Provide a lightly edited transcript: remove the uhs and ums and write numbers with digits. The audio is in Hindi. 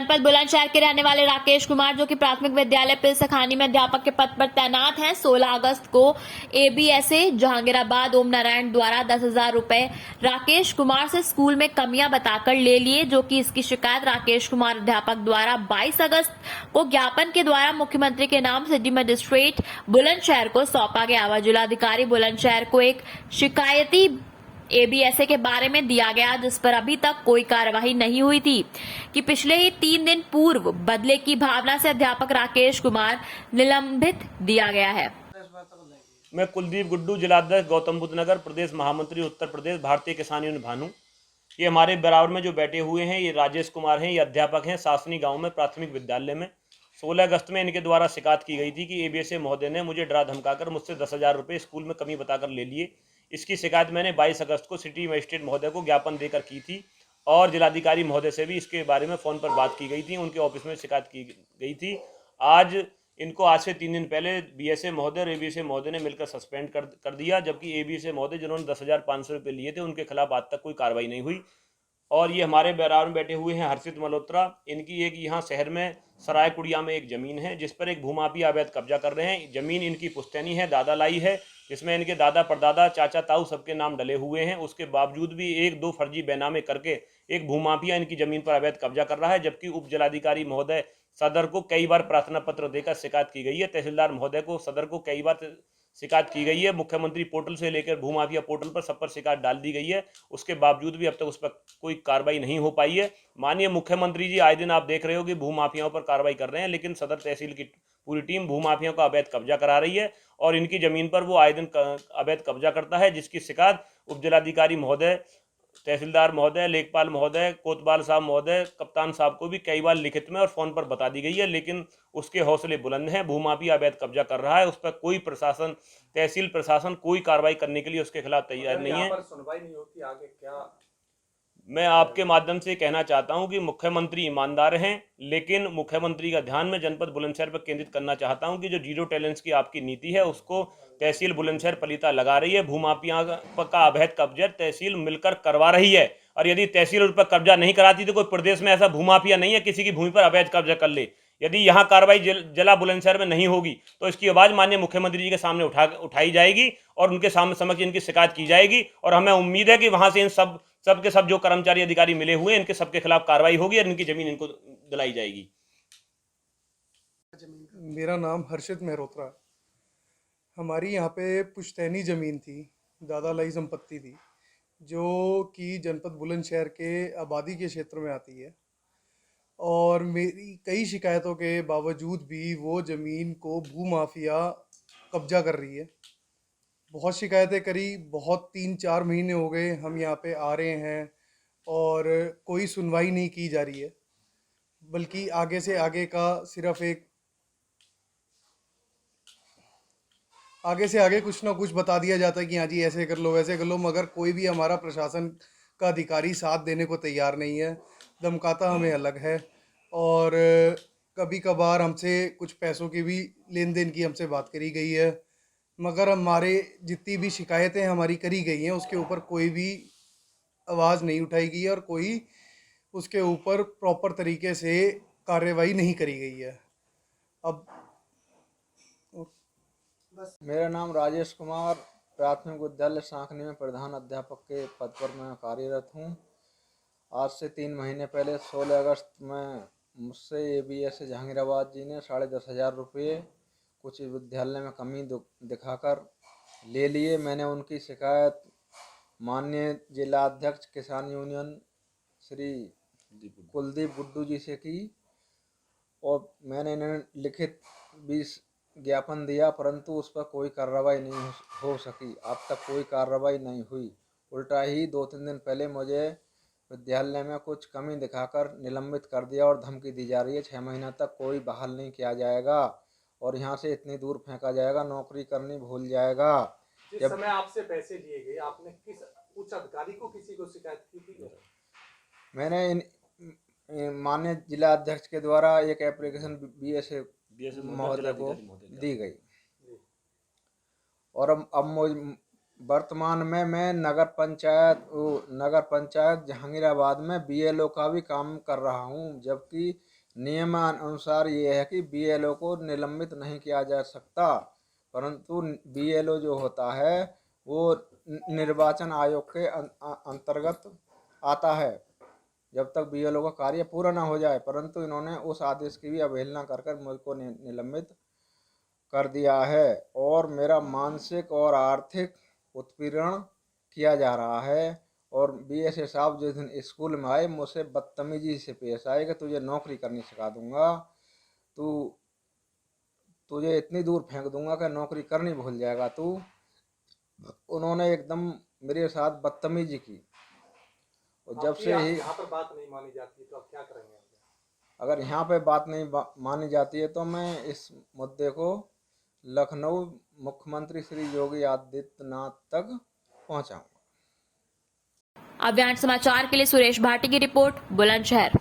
जनपद बुलंदशहर के रहने वाले राकेश कुमार, जो कि प्राथमिक विद्यालय पिलसखानी में अध्यापक के पद पर तैनात हैं, 16 अगस्त को एबीएसए जहांगीराबाद ओम नारायण द्वारा 10,000 रुपए राकेश कुमार से स्कूल में कमियां बताकर ले लिए, जो कि इसकी शिकायत राकेश कुमार अध्यापक द्वारा 22 अगस्त को ज्ञापन के द्वारा मुख्यमंत्री के नाम सिटी मजिस्ट्रेट बुलंदशहर को सौंपा गया। वह जिलाधिकारी बुलंदशहर को एक शिकायती एबीएसए के बारे में दिया गया, जिस पर अभी तक कोई कार्यवाही नहीं हुई थी कि पिछले ही 3 दिन पूर्व बदले की भावना से अध्यापक राकेश कुमार निलंबित दिया गया है। मैं कुलदीप गुड्डू, जिलाध्यक्ष गौतम बुद्ध नगर, प्रदेश महामंत्री उत्तर प्रदेश भारतीय किसान यूनियन भानु। ये हमारे बराबर में जो बैठे हुए हैं ये राजेश कुमार हैं। ये अध्यापक हैं सासनी गांव में प्राथमिक विद्यालय में। 16 अगस्त में इनके द्वारा शिकायत की गई थी कि एबीएसए महोदय ने मुझे डरा धमकाकर मुझसे 10,000 रुपये स्कूल में कमी बताकर ले लिए। इसकी शिकायत मैंने 22 अगस्त को सिटी मजिस्ट्रेट महोदय को ज्ञापन देकर की थी और जिलाधिकारी महोदय से भी इसके बारे में फ़ोन पर बात की गई थी। उनके ऑफिस में शिकायत की गई थी। आज से 3 दिन पहले बीएसए महोदय और एबीएसए महोदय ने मिलकर सस्पेंड कर दिया, जबकि एबीएसए महोदय जिन्होंने 10,500 रुपये लिए थे उनके खिलाफ आज तक कोई कार्रवाई नहीं हुई। और ये हमारे बराबर में बैठे हुए हैं हर्षित मल्होत्रा। इनकी एक यहाँ शहर में सराय कुड़िया में एक ज़मीन है जिस पर एक भूमाफिया अवैध कब्जा कर रहे हैं। ज़मीन इनकी पुश्तैनी है, दादा लाई है, जिसमें इनके दादा परदादा चाचा ताऊ सबके नाम डले हुए हैं। उसके बावजूद भी 1-2 फर्जी बैनामे करके एक भूमाफिया इनकी ज़मीन पर अवैध कब्जा कर रहा है, जबकि उप जिलाधिकारी महोदय सदर को कई बार प्रार्थना पत्र देकर शिकायत की गई है। तहसीलदार महोदय को सदर को कई बार शिकायत की गई है। मुख्यमंत्री पोर्टल से लेकर भूमाफिया पोर्टल पर सब पर शिकायत डाल दी गई है। उसके बावजूद भी अब तक उस पर कोई कार्रवाई नहीं हो पाई है। माननीय मुख्यमंत्री जी आए दिन आप देख रहे हो कि भूमाफियाओं पर कार्रवाई कर रहे हैं, लेकिन सदर तहसील की पूरी टीम भूमाफियाओं का अवैध कब्जा करा रही है और इनकी ज़मीन पर वो आए दिन अवैध कब्जा करता है, जिसकी शिकायत उप जिलाधिकारी महोदय, तहसीलदार महोदय, लेखपाल महोदय, कोतवाल साहब महोदय, कप्तान साहब को भी कई बार लिखित में और फ़ोन पर बता दी गई है, लेकिन उसके हौसले बुलंद हैं। भूमाफिया अवैध कब्जा कर रहा है, उस पर कोई प्रशासन, तहसील प्रशासन कोई कार्रवाई करने के लिए उसके खिलाफ तैयार नहीं है। सुनवाई नहीं होती, आगे क्या? मैं आपके माध्यम से कहना चाहता हूं कि मुख्यमंत्री ईमानदार हैं, लेकिन मुख्यमंत्री का ध्यान मैं जनपद बुलंदशहर पर केंद्रित करना चाहता हूं कि जो जीरो टॉलरेंस की आपकी नीति है उसको तहसील बुलंदशहर पलीता लगा रही है। भूमाफिया का अवैध कब्जा तहसील मिलकर करवा रही है, और यदि तहसील उस पर कब्जा नहीं कराती तो कोई प्रदेश में ऐसा भूमाफिया नहीं है किसी की भूमि पर अवैध कब्जा कर ले। यदि यहाँ कार्रवाई जिला बुलंदशहर में नहीं होगी तो इसकी आवाज़ माननीय मुख्यमंत्री जी के सामने उठाई जाएगी और उनके सामने समक्ष इनकी शिकायत की जाएगी, और हमें उम्मीद है कि वहाँ से इन सब जो कर्मचारी अधिकारी मिले हुए हैं इनके सबके खिलाफ कार्रवाई होगी और इनकी जमीन इनको दिलाई जाएगी। मेरा नाम हर्षित मेहरोत्रा है। हमारी यहाँ पे पुश्तैनी ज़मीन थी, दादा लाई संपत्ति थी, जो कि जनपद बुलंदशहर के आबादी के क्षेत्र में आती है, और मेरी कई शिकायतों के बावजूद भी वो ज़मीन को भूमाफिया कब्जा कर रही है। बहुत शिकायतें करी, बहुत 3-4 महीने हो गए हम यहाँ पे आ रहे हैं और कोई सुनवाई नहीं की जा रही है, बल्कि आगे से आगे का सिर्फ आगे से आगे कुछ ना कुछ बता दिया जाता है कि हाँ जी ऐसे कर लो वैसे कर लो, मगर कोई भी हमारा प्रशासन का अधिकारी साथ देने को तैयार नहीं है। धमकाता हमें अलग है, और कभी कभार हमसे कुछ पैसों की भी लेन देन की हमसे बात करी गई है, मगर हमारे जितनी भी शिकायतें हमारी करी गई हैं उसके ऊपर कोई भी आवाज़ नहीं उठाई गई है और कोई उसके ऊपर प्रॉपर तरीके से कार्रवाई नहीं करी गई है। अब मेरा नाम राजेश कुमार, प्राथमिक विद्यालय सांखनी में प्रधान अध्यापक के पद पर मैं कार्यरत हूँ। आज से 3 महीने पहले 16 अगस्त में मुझसे एबीएसए जहांगीराबाद जी ने 10,500 रुपये कुछ विद्यालय में कमी दिखाकर ले लिए। मैंने उनकी शिकायत माननीय जिलाध्यक्ष किसान यूनियन श्री कुलदीप गुड्डू जी से की, और मैंने इन्हें लिखित भी ज्ञापन दिया, परंतु उस पर कोई कार्रवाई नहीं हो सकी। अब तक कोई कार्रवाई नहीं हुई। उल्टा ही 2-3 दिन पहले मुझे विद्यालय में कुछ कमी दिखाकर निलंबित कर दिया और धमकी दी जा रही है 6 महीना तक कोई बहाल नहीं किया जाएगा और यहाँ से इतनी दूर फेंका जाएगा, नौकरी करनी भूल जाएगा। जिस समय आपसे पैसे लिए गए आपने किस उच्च अधिकारी को किसी को शिकायत की थी? मैंने माननीय जिला अध्यक्ष के द्वारा एक एप्लीकेशन बीएसए महोदय को दी गई, और अब वर्तमान में मैं नगर पंचायत जहांगीराबाद में बीएलओ का भी काम कर रहा हूं, जबकि नियमानुसार ये है कि बीएलओ को निलंबित नहीं किया जा सकता, परंतु बीएलओ जो होता है वो निर्वाचन आयोग के अंतर्गत आता है जब तक बीएलओ का कार्य पूरा ना हो जाए। परंतु इन्होंने उस आदेश की भी अवहेलना कर मुझको निलंबित कर दिया है और मेरा मानसिक और आर्थिक उत्पीड़न किया जा रहा है। और बीएसए साहब जिस दिन स्कूल में आए मुझसे बदतमीजी से पेश आए कि तुझे नौकरी करनी सिखा दूंगा, तुझे इतनी दूर फेंक दूंगा कि नौकरी करनी भूल जाएगा तू। उन्होंने एकदम मेरे साथ बदतमीजी की और जब से ही यहाँ पर बात नहीं मानी जाती तो आप क्या करेंगे? अगर यहाँ पे बात नहीं मानी जाती है तो मैं इस मुद्दे को लखनऊ मुख्यमंत्री श्री योगी आदित्यनाथ तक पहुँचाऊंगा। अभियान समाचार के लिए सुरेश भाटी की रिपोर्ट, बुलंदशहर।